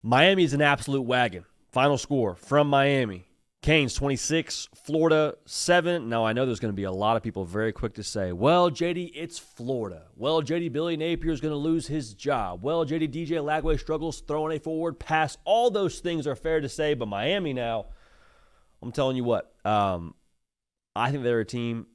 Miami's an absolute wagon. Final score from Miami. Canes 26, Florida 7. Now, I know there's going to be a lot of people very quick to say, well, JD, it's Florida. Well, JD, Billy Napier is going to lose his job. Well, JD, DJ Lagway struggles throwing a forward pass. All those things are fair to say, but Miami now, I'm telling you what, I think they're a team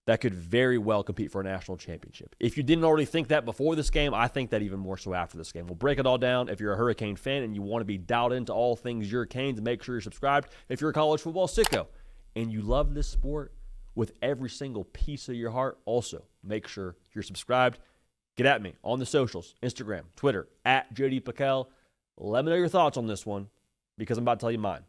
that could very well compete for a national championship. If you didn't already think that before this game, I think that even more so after this game. We'll break it all down. If you're a Hurricane fan and you want to be dialed into all things Hurricanes, make sure you're subscribed. If you're a college football sicko and you love this sport with every single piece of your heart, also make sure you're subscribed. Get at me on the socials, Instagram, Twitter, at JD PicKell. Let me know your thoughts on this one because I'm about to tell you mine.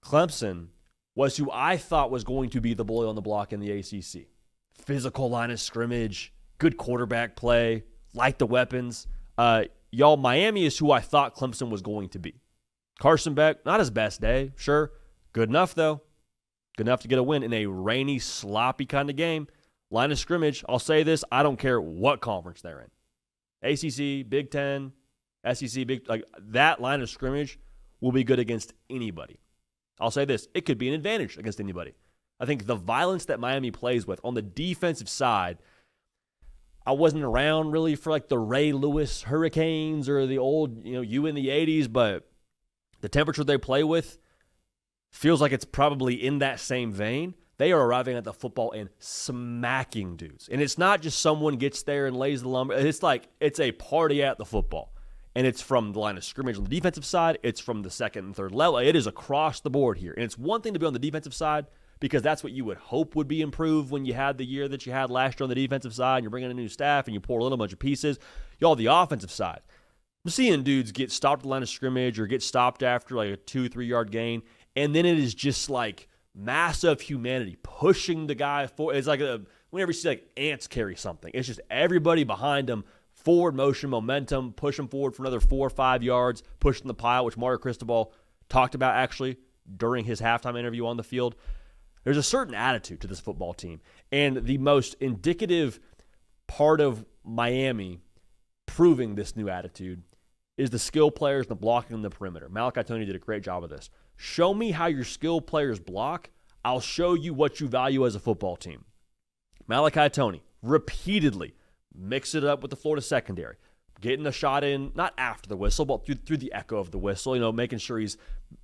Clemson was who I thought was going to be the bully on the block in the ACC. Physical line of scrimmage, good quarterback play, like the weapons. Y'all, Miami is who I thought Clemson was going to be. Carson Beck, not his best day, sure. Good enough, though. Good enough to get a win in a rainy, sloppy kind of game. Line of scrimmage, I'll say this, I don't care what conference they're in. ACC, Big Ten, SEC, that line of scrimmage will be good against anybody. I'll say this, it could be an advantage against anybody. I think the violence that Miami plays with on the defensive side, I wasn't around really for like the Ray Lewis Hurricanes or the old, you in the 80s, but the temperature they play with feels like it's probably in that same vein. They are arriving at the football and smacking dudes. And it's not just someone gets there and lays the lumber. It's like it's a party at the football. And it's from the line of scrimmage on the defensive side. It's from the second and third level. It is across the board here. And it's one thing to be on the defensive side because that's what you would hope would be improved when you had the year that you had last year on the defensive side and you're bringing in a new staff and you pour a little bunch of pieces. Y'all, the offensive side. I'm seeing dudes get stopped at the line of scrimmage or get stopped after like a 2-3 yard gain. And then it is just like massive humanity pushing the guy forward. It's like whenever you see like ants carry something, it's just everybody behind them. Forward motion, momentum, push them forward for another 4 or 5 yards, pushing the pile, which Mario Cristobal talked about actually during his halftime interview on the field. There's a certain attitude to this football team. And the most indicative part of Miami proving this new attitude is the skill players and the blocking in the perimeter. Malachi Tony did a great job of this. Show me how your skill players block. I'll show you what you value as a football team. Malachi Tony repeatedly mix it up with the Florida secondary, getting a shot in, not after the whistle, but through the echo of the whistle, making sure he's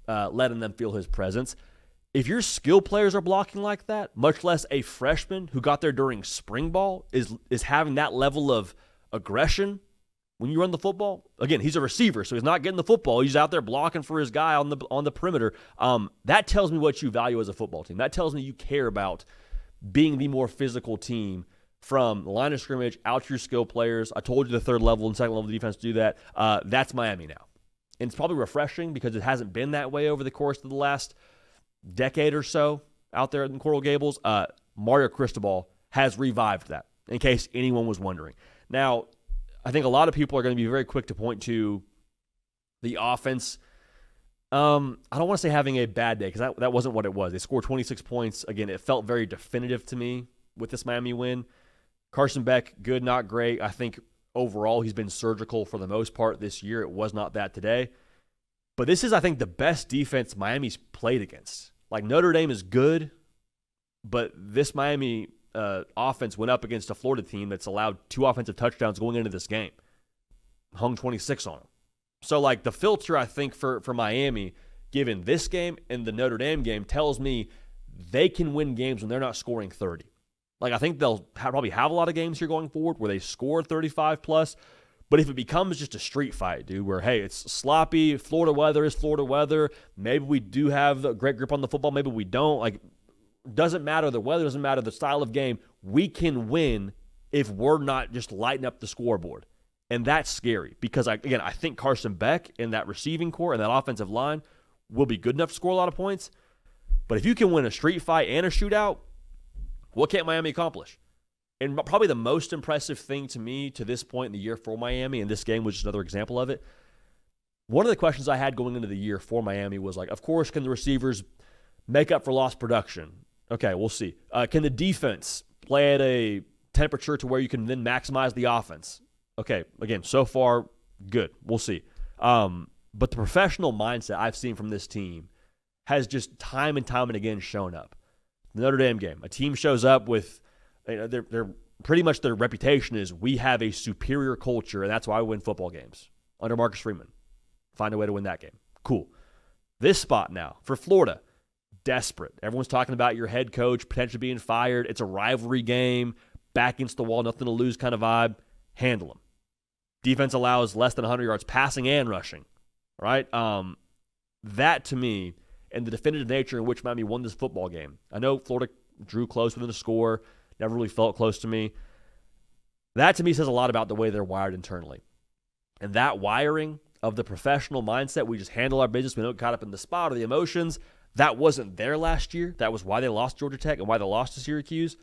letting them feel his presence. If your skill players are blocking like that, much less a freshman who got there during spring ball is having that level of aggression when you run the football. Again, he's a receiver, so he's not getting the football. He's out there blocking for his guy on the perimeter. That tells me what you value as a football team. That tells me you care about being the more physical team from the line of scrimmage out to your skill players. I told you the third level and second level defense do that. That's Miami now. And it's probably refreshing because it hasn't been that way over the course of the last decade or so out there in Coral Gables. Mario Cristobal has revived that, in case anyone was wondering. Now, I think a lot of people are going to be very quick to point to the offense. I don't want to say having a bad day because that wasn't what it was. They scored 26 points. Again, it felt very definitive to me with this Miami win. Carson Beck, good, not great. I think overall he's been surgical for the most part this year. It was not that today. But this is, I think, the best defense Miami's played against. Like Notre Dame is good, but this Miami offense went up against a Florida team that's allowed 2 offensive touchdowns going into this game. Hung 26 on them. So, like, the filter, I think, for Miami, given this game and the Notre Dame game, tells me they can win games when they're not scoring 30. Like, I think they'll probably have a lot of games here going forward where they score 35+. But if it becomes just a street fight, dude, where, hey, it's sloppy, Florida weather is Florida weather, maybe we do have a great grip on the football, maybe we don't. Like, doesn't matter. The weather doesn't matter. The style of game. We can win if we're not just lighting up the scoreboard. And that's scary because, I think Carson Beck and that receiving core and that offensive line will be good enough to score a lot of points. But if you can win a street fight and a shootout, what can't Miami accomplish? And probably the most impressive thing to me to this point in the year for Miami, and this game was just another example of it, one of the questions I had going into the year for Miami was like, of course, can the receivers make up for lost production? Okay, we'll see. Can the defense play at a temperature to where you can then maximize the offense? Okay, again, so far, good. We'll see. But the professional mindset I've seen from this team has just time and time and again shown up. The Notre Dame game, a team shows up with, they're pretty much their reputation is we have a superior culture, and that's why we win football games. Under Marcus Freeman, find a way to win that game. Cool. This spot now for Florida, desperate. Everyone's talking about your head coach potentially being fired. It's a rivalry game, back against the wall, nothing to lose kind of vibe. Handle them. Defense allows less than 100 yards passing and rushing. Right? That to me, and the definitive nature in which Miami won this football game. I know Florida drew close within the score, never really felt close to me. That to me says a lot about the way they're wired internally. And that wiring of the professional mindset, we just handle our business, we don't get caught up in the spot or the emotions, that wasn't there last year. That was why they lost Georgia Tech and why they lost to Syracuse.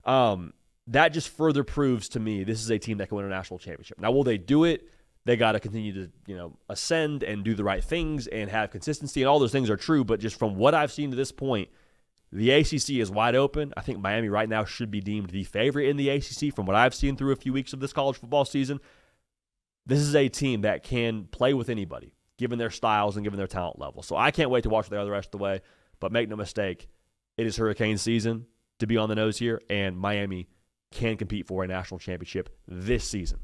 That just further proves to me this is a team that can win a national championship. Now, will they do it? They got to continue to, ascend and do the right things and have consistency, and all those things are true. But just from what I've seen to this point, the ACC is wide open. I think Miami right now should be deemed the favorite in the ACC from what I've seen through a few weeks of this college football season. This is a team that can play with anybody, given their styles and given their talent level. So I can't wait to watch what they are the rest of the way. But make no mistake, it is Hurricane season to be on the nose here, and Miami can compete for a national championship this season,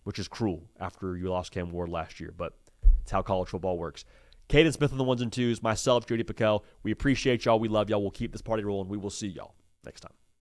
which is cruel after you lost Cam Ward last year, but it's how college football works. Caden Smith on the ones and twos, myself, JD PicKell. We appreciate y'all. We love y'all. We'll keep this party rolling. We will see y'all next time.